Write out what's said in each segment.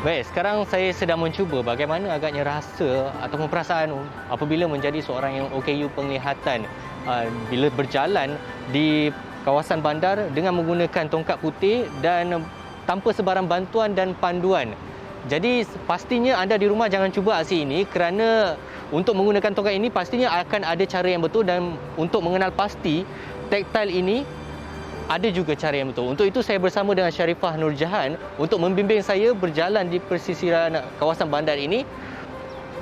Baik, sekarang saya sedang mencuba bagaimana agaknya rasa ataupun perasaan apabila menjadi seorang yang OKU penglihatan bila berjalan di kawasan bandar dengan menggunakan tongkat putih dan tanpa sebarang bantuan dan panduan. Jadi pastinya anda di rumah jangan cuba aksi ini kerana untuk menggunakan tongkat ini pastinya akan ada cara yang betul, dan untuk mengenal pasti tactile ini ada juga cara yang betul. Untuk itu saya bersama dengan Sharifah Nurjahan untuk membimbing saya berjalan di persisiran kawasan bandar ini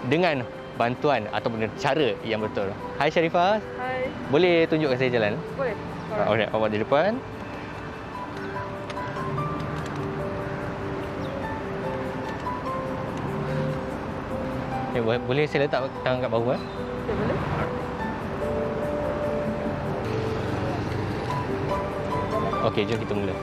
dengan bantuan ataupun cara yang betul. Hai Sharifah. Hai. Boleh tunjukkan saya jalan? Boleh. Alright, awak di depan. Boleh saya letak tangan kat bawah? Okay, boleh. Okey, jom kita mula.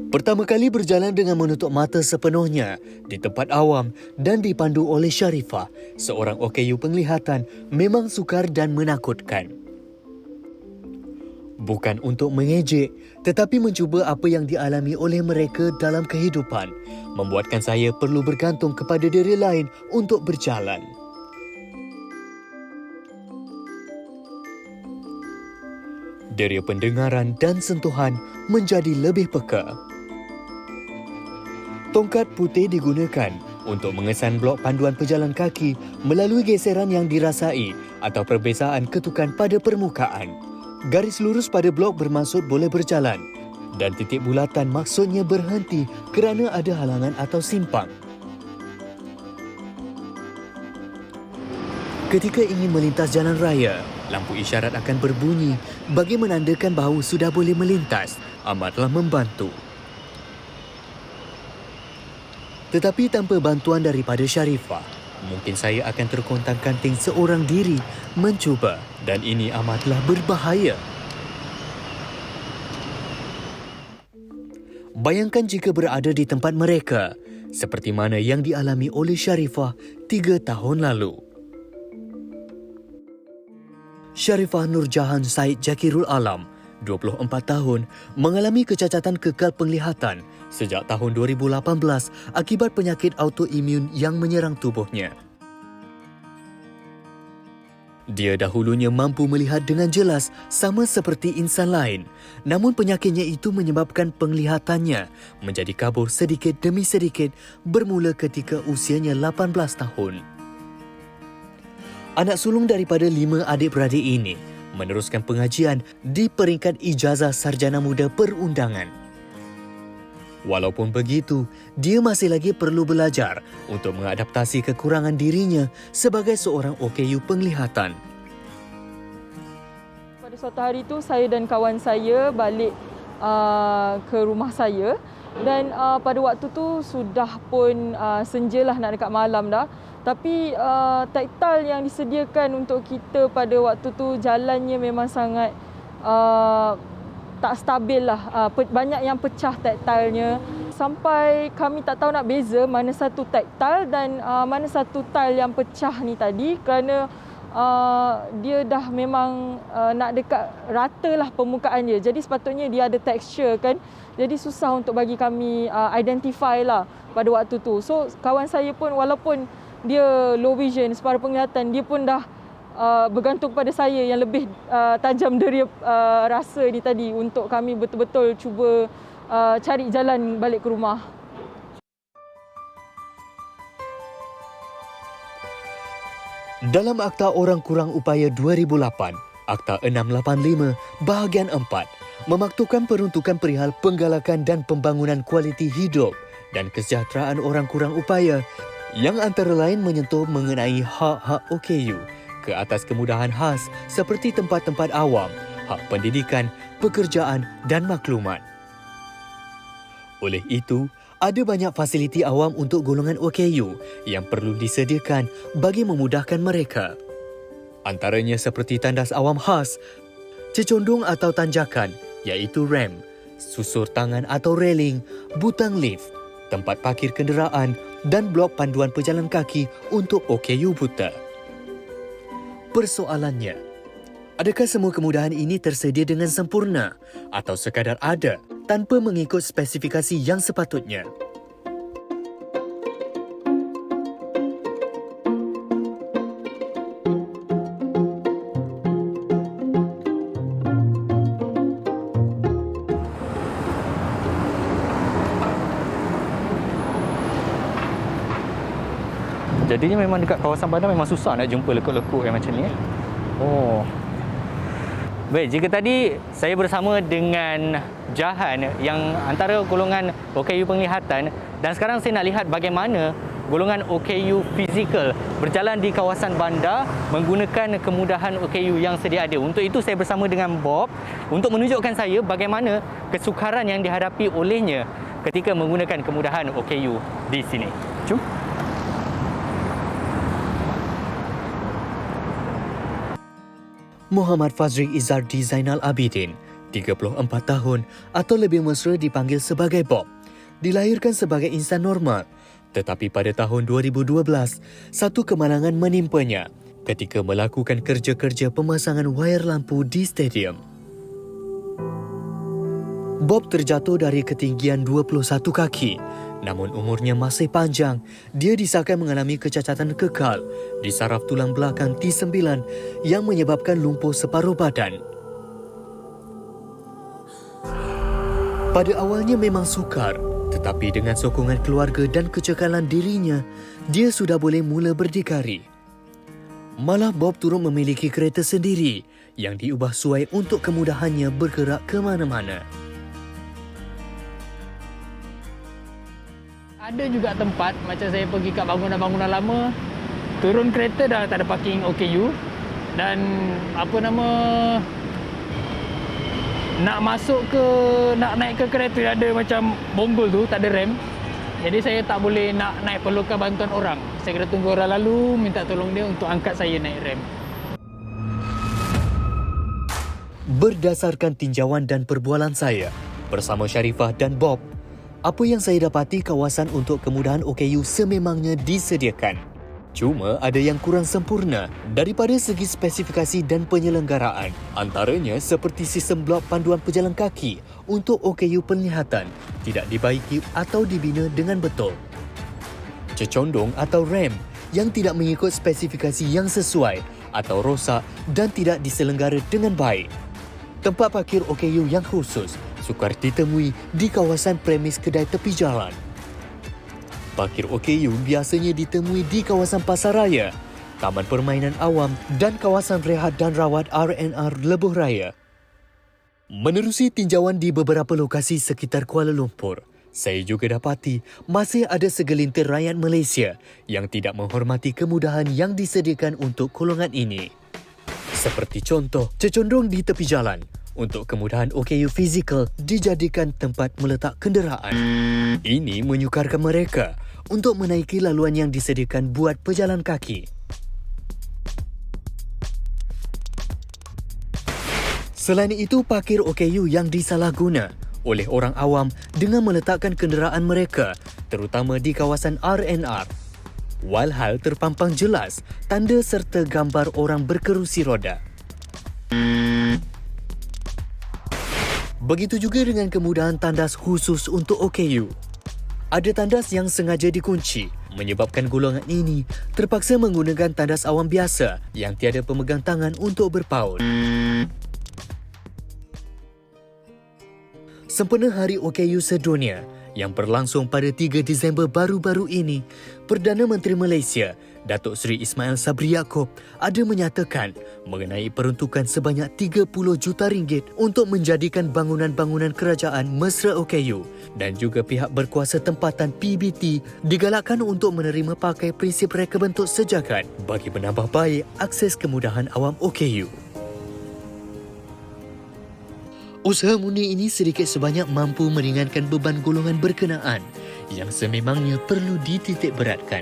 Pertama kali berjalan dengan menutup mata sepenuhnya di tempat awam dan dipandu oleh Sharifah, seorang OKU penglihatan, memang sukar dan menakutkan. Bukan untuk mengejek, tetapi mencuba apa yang dialami oleh mereka dalam kehidupan, membuatkan saya perlu bergantung kepada diri lain untuk berjalan. Deria pendengaran dan sentuhan menjadi lebih peka. Tongkat putih digunakan untuk mengesan blok panduan pejalan kaki melalui geseran yang dirasai atau perbezaan ketukan pada permukaan. Garis lurus pada blok bermaksud boleh berjalan dan titik bulatan maksudnya berhenti kerana ada halangan atau simpang. Ketika ingin melintas jalan raya, lampu isyarat akan berbunyi bagi menandakan bahawa sudah boleh melintas. Amatlah membantu. Tetapi tanpa bantuan daripada Sharifah, mungkin saya akan terkontang-kanting seorang diri mencuba, dan ini amatlah berbahaya. Bayangkan jika berada di tempat mereka, seperti mana yang dialami oleh Sharifah 3 tahun lalu. Sharifah Nurjahan Said Jakirul Alam, 24 tahun, mengalami kecacatan kekal penglihatan sejak tahun 2018 akibat penyakit autoimun yang menyerang tubuhnya. Dia dahulunya mampu melihat dengan jelas sama seperti insan lain, namun penyakitnya itu menyebabkan penglihatannya menjadi kabur sedikit demi sedikit bermula ketika usianya 18 tahun. Anak sulung daripada 5 adik-beradik ini meneruskan pengajian di peringkat ijazah sarjana muda perundangan. Walaupun begitu, dia masih lagi perlu belajar untuk mengadaptasi kekurangan dirinya sebagai seorang OKU penglihatan. Pada suatu hari itu, saya dan kawan saya balik ke rumah saya, dan pada waktu tu sudah pun senjalah nak dekat malam dah. Tapi tactile yang disediakan untuk kita pada waktu tu jalannya memang sangat tak stabil lah. Banyak yang pecah tactilenya. Sampai kami tak tahu nak beza mana satu tactile dan mana satu tile yang pecah ni tadi, kerana dia dah memang nak dekat rata lah permukaan dia. Jadi sepatutnya dia ada texture kan. Jadi susah untuk bagi kami identify lah pada waktu tu. So kawan saya pun walaupun dia low vision, separa penglihatan, dia pun dah bergantung pada saya yang lebih tajam dari rasa ni tadi untuk kami betul-betul cuba cari jalan balik ke rumah. Dalam Akta Orang Kurang Upaya 2008, Akta 685 bahagian 4 memaktubkan peruntukan perihal penggalakan dan pembangunan kualiti hidup dan kesejahteraan orang kurang upaya yang antara lain menyentuh mengenai hak-hak OKU ke atas kemudahan khas seperti tempat-tempat awam, hak pendidikan, pekerjaan dan maklumat. Oleh itu, ada banyak fasiliti awam untuk golongan OKU yang perlu disediakan bagi memudahkan mereka. Antaranya seperti tandas awam khas, cecondong atau tanjakan iaitu ramp, susur tangan atau railing, butang lift, tempat parkir kenderaan dan blok panduan pejalan kaki untuk OKU buta. Persoalannya, adakah semua kemudahan ini tersedia dengan sempurna atau sekadar ada tanpa mengikut spesifikasi yang sepatutnya. Jadinya memang dekat kawasan bandar memang susah nak jumpa lekuk-lekuk yang macam ni. Oh. Baik, jika tadi saya bersama dengan Jahan yang antara golongan OKU penglihatan, dan sekarang saya nak lihat bagaimana golongan OKU fizikal berjalan di kawasan bandar menggunakan kemudahan OKU yang sedia ada. Untuk itu saya bersama dengan Bob untuk menunjukkan saya bagaimana kesukaran yang dihadapi olehnya ketika menggunakan kemudahan OKU di sini. Jom. Muhammad Fazri Izzardi Zainal Abidin, 34 tahun atau lebih mesra dipanggil sebagai Bob, dilahirkan sebagai insan normal. Tetapi pada tahun 2012, satu kemalangan menimpanya ketika melakukan kerja-kerja pemasangan wayar lampu di stadium. Bob terjatuh dari ketinggian 21 kaki. Namun umurnya masih panjang, dia disahkan mengalami kecacatan kekal di saraf tulang belakang T9 yang menyebabkan lumpuh separuh badan. Pada awalnya memang sukar, tetapi dengan sokongan keluarga dan kecekalan dirinya, dia sudah boleh mula berdikari. Malah Bob turut memiliki kereta sendiri yang diubah suai untuk kemudahannya bergerak ke mana-mana. Ada juga tempat macam saya pergi kat bangunan-bangunan lama, turun kereta dah tak ada parking OKU, dan nak naik ke kereta ada macam bonggol tu, tak ada rem. Jadi saya tak boleh nak naik, perlukan bantuan orang. Saya kena tunggu orang lalu minta tolong dia untuk angkat saya naik rem. Berdasarkan tinjauan dan perbualan saya bersama Sharifah dan Bob, apa yang saya dapati, kawasan untuk kemudahan OKU sememangnya disediakan. Cuma ada yang kurang sempurna daripada segi spesifikasi dan penyelenggaraan. Antaranya seperti sistem blok panduan pejalan kaki untuk OKU penglihatan tidak dibaiki atau dibina dengan betul. Cecondong atau rem yang tidak mengikut spesifikasi yang sesuai atau rosak dan tidak diselenggara dengan baik. Tempat parkir OKU yang khusus sukar ditemui di kawasan premis kedai tepi jalan. Parkir OKU biasanya ditemui di kawasan pasaraya, taman permainan awam dan kawasan rehat dan rawat R&R Lebuh Raya. Menerusi tinjauan di beberapa lokasi sekitar Kuala Lumpur, saya juga dapati masih ada segelintir rakyat Malaysia yang tidak menghormati kemudahan yang disediakan untuk golongan ini. Seperti contoh, cecondong di tepi jalan untuk kemudahan OKU fizikal dijadikan tempat meletak kenderaan. Ini menyukarkan mereka untuk menaiki laluan yang disediakan buat pejalan kaki. Selain itu, parkir OKU yang disalahguna oleh orang awam dengan meletakkan kenderaan mereka, terutama di kawasan R&R. Walhal terpampang jelas tanda serta gambar orang berkerusi roda. Begitu juga dengan kemudahan tandas khusus untuk OKU. Ada tandas yang sengaja dikunci, menyebabkan golongan ini terpaksa menggunakan tandas awam biasa yang tiada pemegang tangan untuk berpaut. Sempena Hari OKU Sedunia yang berlangsung pada 3 Disember baru-baru ini, Perdana Menteri Malaysia, Datuk Seri Ismail Sabri Yaakob, ada menyatakan mengenai peruntukan sebanyak 30 juta ringgit untuk menjadikan bangunan-bangunan kerajaan mesra OKU, dan juga pihak berkuasa tempatan PBT digalakkan untuk menerima pakai prinsip reka bentuk sejagat bagi menambah baik akses kemudahan awam OKU. Usaha murni ini sedikit sebanyak mampu meringankan beban golongan berkenaan yang sememangnya perlu dititik beratkan.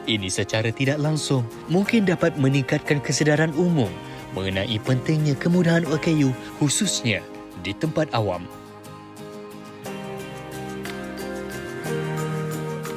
Ini secara tidak langsung mungkin dapat meningkatkan kesedaran umum mengenai pentingnya kemudahan OKU khususnya di tempat awam.